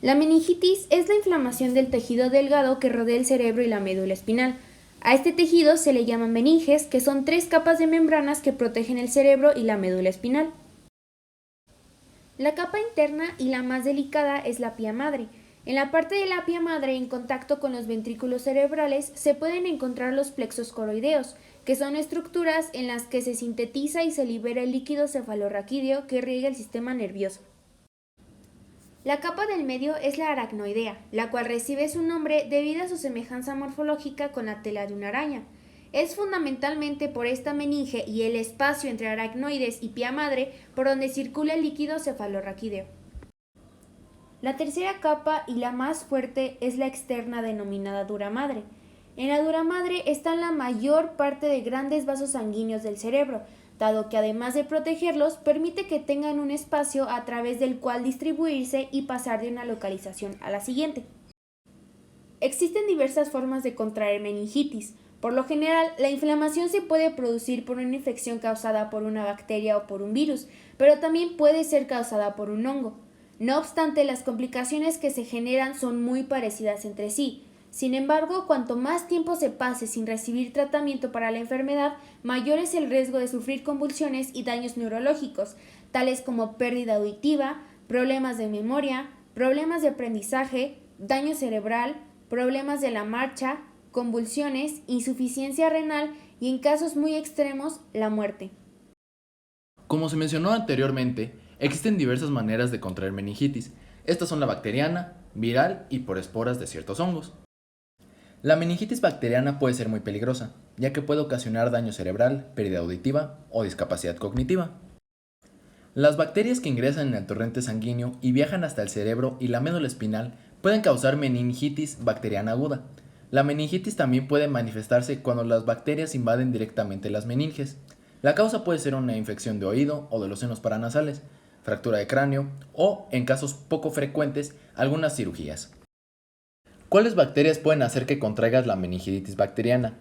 La meningitis es la inflamación del tejido delgado que rodea el cerebro y la médula espinal. A este tejido se le llaman meninges, que son tres capas de membranas que protegen el cerebro y la médula espinal. La capa interna y la más delicada es la pía madre. En la parte de la pía madre, en contacto con los ventrículos cerebrales, se pueden encontrar los plexos coroideos, que son estructuras en las que se sintetiza y se libera el líquido cefalorraquídeo que riega el sistema nervioso. La capa del medio es la aracnoidea, la cual recibe su nombre debido a su semejanza morfológica con la tela de una araña. Es fundamentalmente por esta meninge y el espacio entre aracnoides y pía madre por donde circula el líquido cefalorraquídeo. La tercera capa y la más fuerte es la externa denominada dura madre. En la dura madre está la mayor parte de grandes vasos sanguíneos del cerebro, dado que además de protegerlos, permite que tengan un espacio a través del cual distribuirse y pasar de una localización a la siguiente. Existen diversas formas de contraer meningitis. Por lo general, la inflamación se puede producir por una infección causada por una bacteria o por un virus, pero también puede ser causada por un hongo. No obstante, las complicaciones que se generan son muy parecidas entre sí. Sin embargo, cuanto más tiempo se pase sin recibir tratamiento para la enfermedad, mayor es el riesgo de sufrir convulsiones y daños neurológicos, tales como pérdida auditiva, problemas de memoria, problemas de aprendizaje, daño cerebral, problemas de la marcha, convulsiones, insuficiencia renal y, en casos muy extremos, la muerte. Como se mencionó anteriormente, existen diversas maneras de contraer meningitis. Estas son la bacteriana, viral y por esporas de ciertos hongos. La meningitis bacteriana puede ser muy peligrosa, ya que puede ocasionar daño cerebral, pérdida auditiva o discapacidad cognitiva. Las bacterias que ingresan en el torrente sanguíneo y viajan hasta el cerebro y la médula espinal pueden causar meningitis bacteriana aguda. La meningitis también puede manifestarse cuando las bacterias invaden directamente las meninges. La causa puede ser una infección de oído o de los senos paranasales, fractura de cráneo o, en casos poco frecuentes, algunas cirugías. ¿Cuáles bacterias pueden hacer que contraigas la meningitis bacteriana?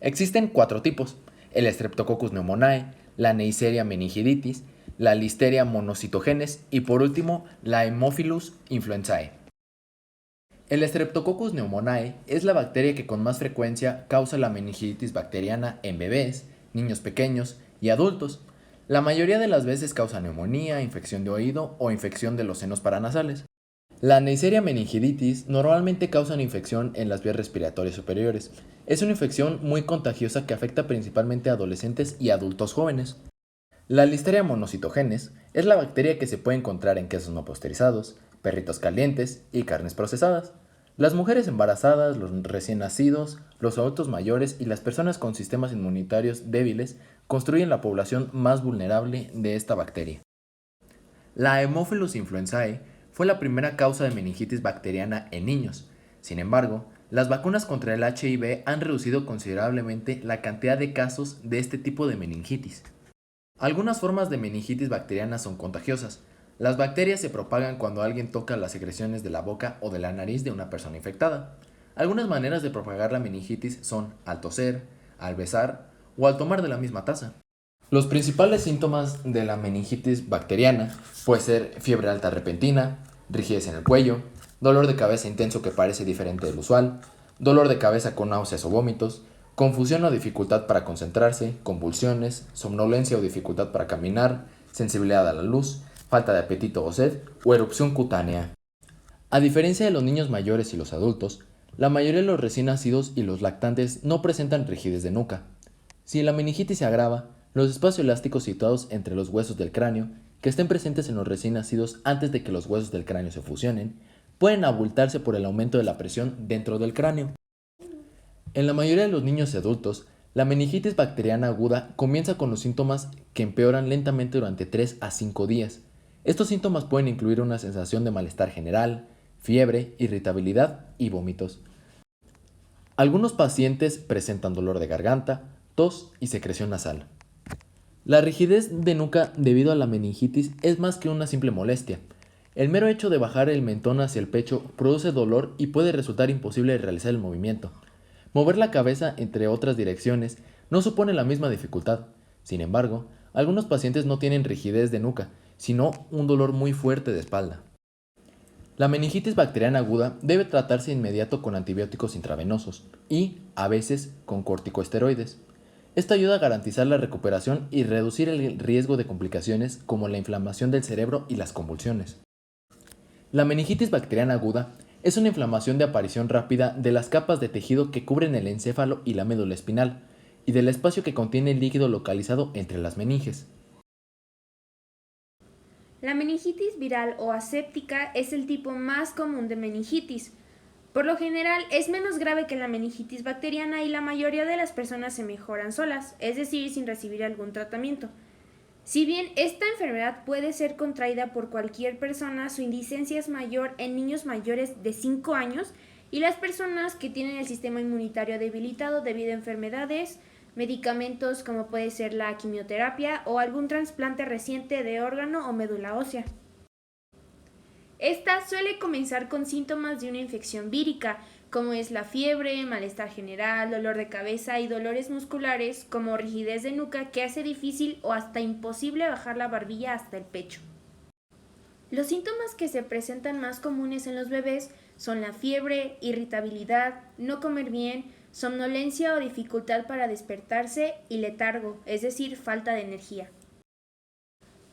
Existen cuatro tipos: el Streptococcus pneumoniae, la Neisseria meningitis, la Listeria monocytogenes y por último la Haemophilus influenzae. El Streptococcus pneumoniae es la bacteria que con más frecuencia causa la meningitis bacteriana en bebés, niños pequeños y adultos. La mayoría de las veces causa neumonía, infección de oído o infección de los senos paranasales. La Neisseria meningitis normalmente causa una infección en las vías respiratorias superiores. Es una infección muy contagiosa que afecta principalmente a adolescentes y adultos jóvenes. La Listeria monocytogenes es la bacteria que se puede encontrar en quesos no pasteurizados, perritos calientes y carnes procesadas. Las mujeres embarazadas, los recién nacidos, los adultos mayores y las personas con sistemas inmunitarios débiles constituyen la población más vulnerable de esta bacteria. La Haemophilus influenzae fue la primera causa de meningitis bacteriana en niños. Sin embargo, las vacunas contra el HIV han reducido considerablemente la cantidad de casos de este tipo de meningitis. Algunas formas de meningitis bacteriana son contagiosas. Las bacterias se propagan cuando alguien toca las secreciones de la boca o de la nariz de una persona infectada. Algunas maneras de propagar la meningitis son al toser, al besar o al tomar de la misma taza. Los principales síntomas de la meningitis bacteriana pueden ser fiebre alta repentina, rigidez en el cuello, dolor de cabeza intenso que parece diferente del usual, dolor de cabeza con náuseas o vómitos, confusión o dificultad para concentrarse, convulsiones, somnolencia o dificultad para caminar, sensibilidad a la luz, falta de apetito o sed o erupción cutánea. A diferencia de los niños mayores y los adultos, la mayoría de los recién nacidos y los lactantes no presentan rigidez de nuca. Si la meningitis se agrava, los espacios elásticos situados entre los huesos del cráneo, que estén presentes en los recién nacidos antes de que los huesos del cráneo se fusionen, pueden abultarse por el aumento de la presión dentro del cráneo. En la mayoría de los niños y adultos, la meningitis bacteriana aguda comienza con los síntomas que empeoran lentamente durante 3 a 5 días. Estos síntomas pueden incluir una sensación de malestar general, fiebre, irritabilidad y vómitos. Algunos pacientes presentan dolor de garganta, tos y secreción nasal. La rigidez de nuca debido a la meningitis es más que una simple molestia. El mero hecho de bajar el mentón hacia el pecho produce dolor y puede resultar imposible realizar el movimiento. Mover la cabeza entre otras direcciones no supone la misma dificultad. Sin embargo, algunos pacientes no tienen rigidez de nuca, sino un dolor muy fuerte de espalda. La meningitis bacteriana aguda debe tratarse de inmediato con antibióticos intravenosos y, a veces, con corticosteroides. Esto ayuda a garantizar la recuperación y reducir el riesgo de complicaciones como la inflamación del cerebro y las convulsiones. La meningitis bacteriana aguda es una inflamación de aparición rápida de las capas de tejido que cubren el encéfalo y la médula espinal, y del espacio que contiene el líquido localizado entre las meninges. La meningitis viral o aséptica es el tipo más común de meningitis. Por lo general es menos grave que la meningitis bacteriana y la mayoría de las personas se mejoran solas, es decir, sin recibir algún tratamiento. Si bien esta enfermedad puede ser contraída por cualquier persona, su incidencia es mayor en niños mayores de 5 años y las personas que tienen el sistema inmunitario debilitado debido a enfermedades, medicamentos como puede ser la quimioterapia o algún trasplante reciente de órgano o médula ósea. Esta suele comenzar con síntomas de una infección vírica, como es la fiebre, malestar general, dolor de cabeza y dolores musculares como rigidez de nuca que hace difícil o hasta imposible bajar la barbilla hasta el pecho. Los síntomas que se presentan más comunes en los bebés son la fiebre, irritabilidad, no comer bien, somnolencia o dificultad para despertarse y letargo, es decir, falta de energía.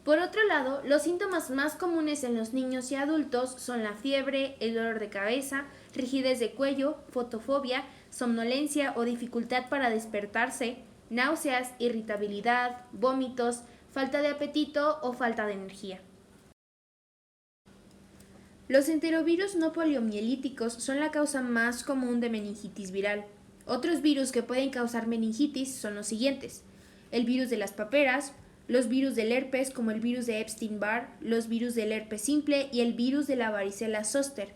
Por otro lado, los síntomas más comunes en los niños y adultos son la fiebre, el dolor de cabeza, rigidez de cuello, fotofobia, somnolencia o dificultad para despertarse, náuseas, irritabilidad, vómitos, falta de apetito o falta de energía. Los enterovirus no poliomielíticos son la causa más común de meningitis viral. Otros virus que pueden causar meningitis son los siguientes: el virus de las paperas, los virus del herpes como el virus de Epstein-Barr, los virus del herpes simple y el virus de la varicela zoster,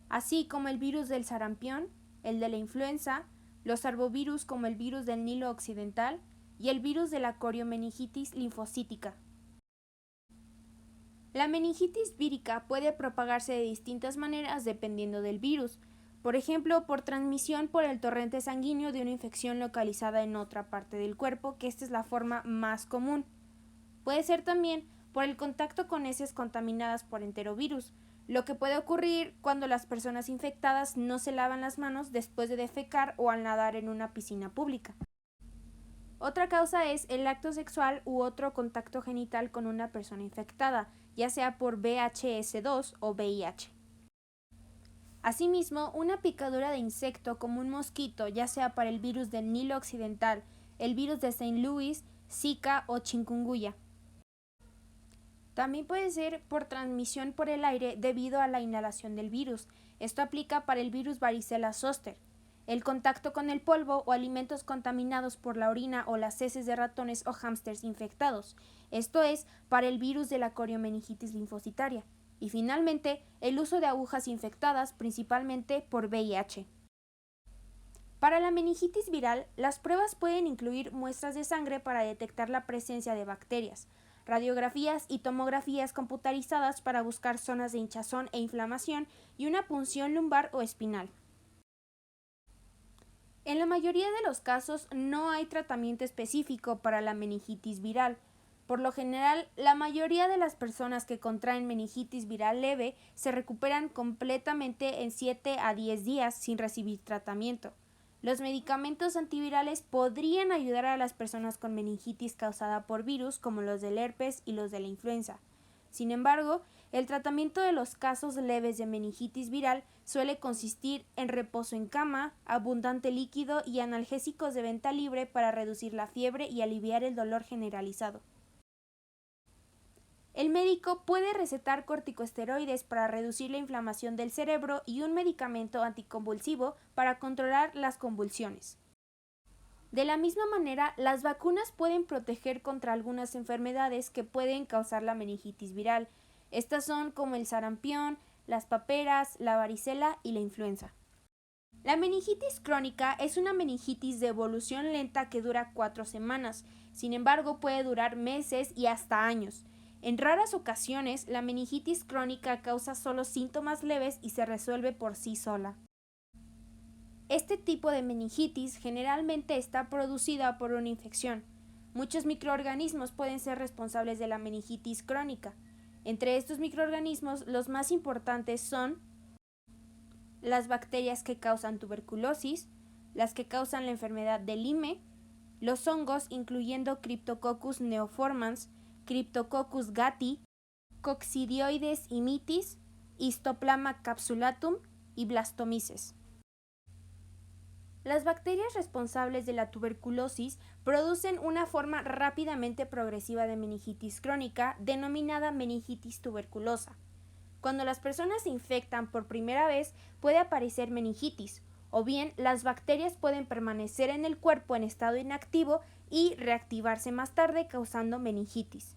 así como el virus del sarampión, el de la influenza, los arbovirus como el virus del Nilo occidental y el virus de la coriomeningitis linfocítica. La meningitis vírica puede propagarse de distintas maneras dependiendo del virus, por ejemplo, por transmisión por el torrente sanguíneo de una infección localizada en otra parte del cuerpo, que esta es la forma más común. Puede ser también por el contacto con heces contaminadas por enterovirus, lo que puede ocurrir cuando las personas infectadas no se lavan las manos después de defecar o al nadar en una piscina pública. Otra causa es el acto sexual u otro contacto genital con una persona infectada, ya sea por VHS2 o VIH. Asimismo, una picadura de insecto como un mosquito, ya sea para el virus del Nilo occidental, el virus de Saint Louis, Zika o chikungunya. También puede ser por transmisión por el aire debido a la inhalación del virus. Esto aplica para el virus varicela zoster. El contacto con el polvo o alimentos contaminados por la orina o las heces de ratones o hámsters infectados. Esto es para el virus de la coriomeningitis linfocitaria. Y finalmente, el uso de agujas infectadas, principalmente por VIH. Para la meningitis viral, las pruebas pueden incluir muestras de sangre para detectar la presencia de bacterias, radiografías y tomografías computarizadas para buscar zonas de hinchazón e inflamación y una punción lumbar o espinal. En la mayoría de los casos no hay tratamiento específico para la meningitis viral. Por lo general, la mayoría de las personas que contraen meningitis viral leve se recuperan completamente en 7 a 10 días sin recibir tratamiento. Los medicamentos antivirales podrían ayudar a las personas con meningitis causada por virus como los del herpes y los de la influenza. Sin embargo, el tratamiento de los casos leves de meningitis viral suele consistir en reposo en cama, abundante líquido y analgésicos de venta libre para reducir la fiebre y aliviar el dolor generalizado. El médico puede recetar corticosteroides para reducir la inflamación del cerebro y un medicamento anticonvulsivo para controlar las convulsiones. De la misma manera, las vacunas pueden proteger contra algunas enfermedades que pueden causar la meningitis viral. Estas son como el sarampión, las paperas, la varicela y la influenza. La meningitis crónica es una meningitis de evolución lenta que dura 4 semanas. Sin embargo, puede durar meses y hasta años. En raras ocasiones, la meningitis crónica causa solo síntomas leves y se resuelve por sí sola. Este tipo de meningitis generalmente está producida por una infección. Muchos microorganismos pueden ser responsables de la meningitis crónica. Entre estos microorganismos, los más importantes son las bacterias que causan tuberculosis, las que causan la enfermedad de Lyme, los hongos incluyendo Cryptococcus neoformans, Cryptococcus gattii, Coccidioides immitis, Histoplasma capsulatum y Blastomyces. Las bacterias responsables de la tuberculosis producen una forma rápidamente progresiva de meningitis crónica denominada meningitis tuberculosa. Cuando las personas se infectan por primera vez puede aparecer meningitis, o bien las bacterias pueden permanecer en el cuerpo en estado inactivo y reactivarse más tarde causando meningitis.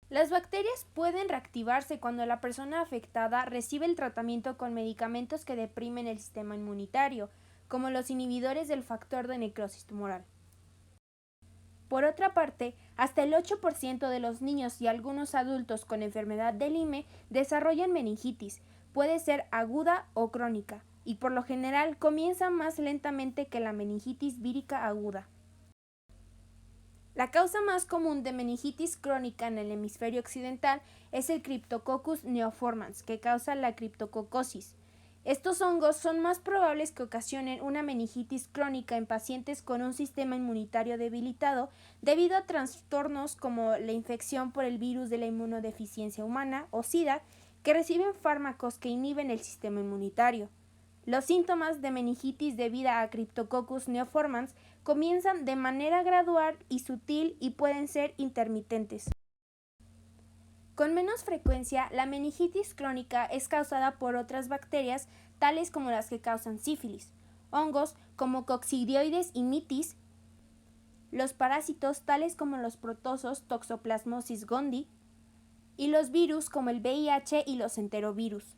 Las bacterias pueden reactivarse cuando la persona afectada recibe el tratamiento con medicamentos que deprimen el sistema inmunitario, como los inhibidores del factor de necrosis tumoral. Por otra parte, hasta el 8% de los niños y algunos adultos con enfermedad de Lyme desarrollan meningitis, puede ser aguda o crónica, y por lo general comienza más lentamente que la meningitis vírica aguda. La causa más común de meningitis crónica en el hemisferio occidental es el Cryptococcus neoformans, que causa la criptococosis. Estos hongos son más probables que ocasionen una meningitis crónica en pacientes con un sistema inmunitario debilitado debido a trastornos como la infección por el virus de la inmunodeficiencia humana o SIDA, que reciben fármacos que inhiben el sistema inmunitario. Los síntomas de meningitis debida a Cryptococcus neoformans comienzan de manera gradual y sutil y pueden ser intermitentes. Con menos frecuencia, la meningitis crónica es causada por otras bacterias, tales como las que causan sífilis, hongos como Coccidioides immitis, los parásitos tales como los protozoos Toxoplasmosis gondii y los virus como el VIH y los enterovirus.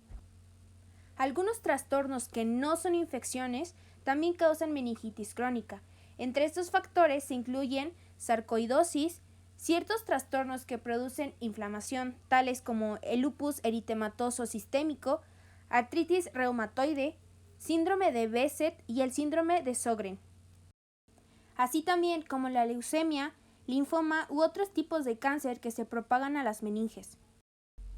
Algunos trastornos que no son infecciones también causan meningitis crónica. Entre estos factores se incluyen sarcoidosis, ciertos trastornos que producen inflamación, tales como el lupus eritematoso sistémico, artritis reumatoide, síndrome de Behçet y el síndrome de Sjögren, así también como la leucemia, linfoma u otros tipos de cáncer que se propagan a las meninges.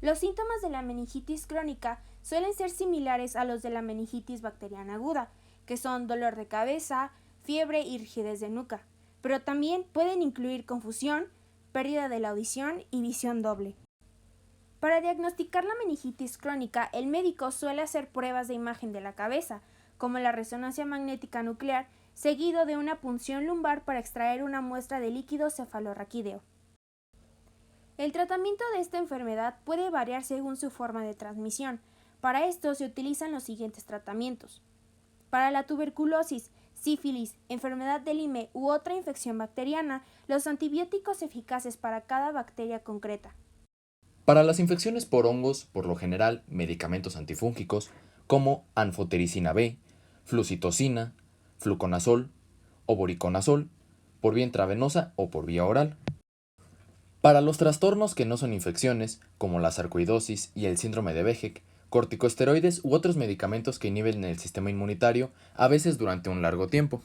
Los síntomas de la meningitis crónica suelen ser similares a los de la meningitis bacteriana aguda, que son dolor de cabeza, fiebre y rigidez de nuca, pero también pueden incluir confusión, pérdida de la audición y visión doble. Para diagnosticar la meningitis crónica, el médico suele hacer pruebas de imagen de la cabeza, como la resonancia magnética nuclear, seguido de una punción lumbar para extraer una muestra de líquido cefalorraquídeo. El tratamiento de esta enfermedad puede variar según su forma de transmisión. Para esto se utilizan los siguientes tratamientos. Para la tuberculosis, sífilis, enfermedad de Lyme u otra infección bacteriana, los antibióticos eficaces para cada bacteria concreta. Para las infecciones por hongos, por lo general, medicamentos antifúngicos como anfotericina B, flucitocina, fluconazol o voriconazol, por vía intravenosa o por vía oral. Para los trastornos que no son infecciones, como la sarcoidosis y el síndrome de Behçet, corticosteroides u otros medicamentos que inhiben el sistema inmunitario, a veces durante un largo tiempo.